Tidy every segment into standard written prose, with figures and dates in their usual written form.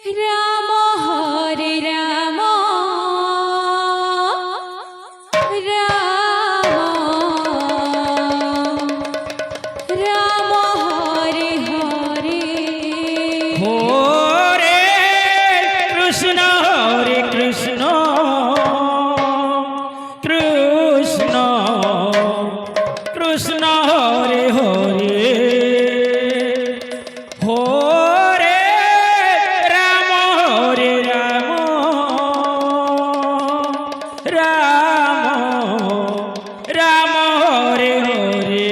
Ram Hare Ram Ram Ram Hare Hare Hare Krishna Krishna Krishna Hare Hare Hare Ram Ram Ram Hare Hare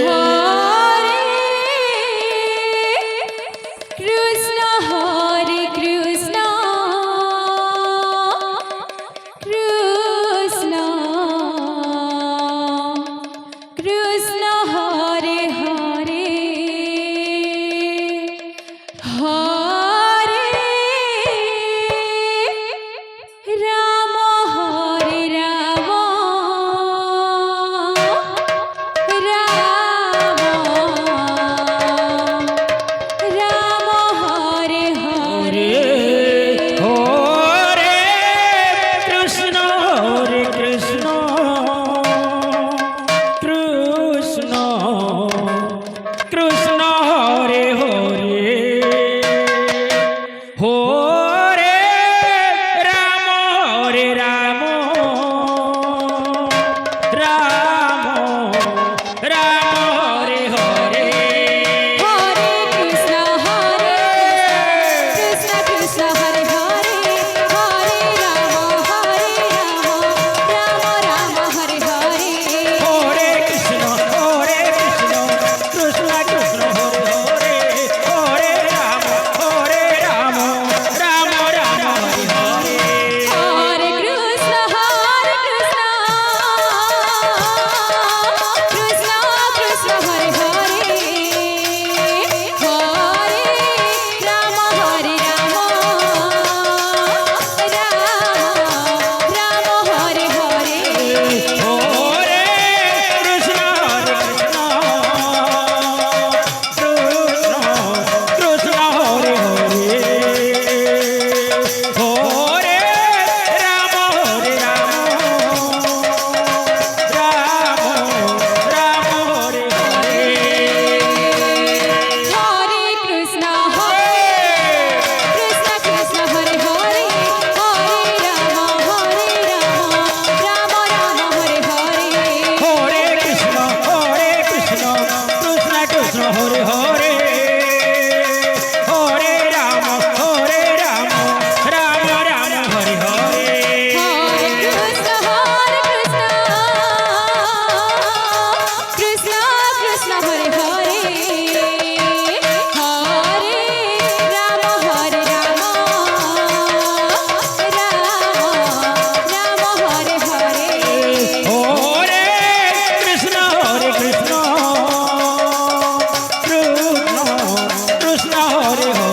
Hare Krishna Krishna Krishna Hare Hare Hare Ram Hare Ram Ram Hare Hare Hare Krishna Krishna Krishna Hare Hare Hare Ram Ram Ram Hare Hare Hare Krishna Krishna Hare Hare Hare Ram Ram Ram Hare Hare Hare Krishna Krishna Krishna Hare Hare Hare Ram Ram Ram Hare Hare Hare Krishna Krishna Krishna Hare Hare Hare Ram Ram Ram Hare Hare Hare Krishna Krishna Hare Hare Hare Ram Ram Hare Hare Hare Krishna Krishna Hare Hare Hare Ram Ram Hare Hare Hare Krishna Krishna Krishna Hare Hare Hare Ram Ram Ram Hare Hare Hare Krishna Krishna Krishna Hare Hare Hare Ram Ram Hare Hare Hare Krishna Krishna Krishna Hare Hare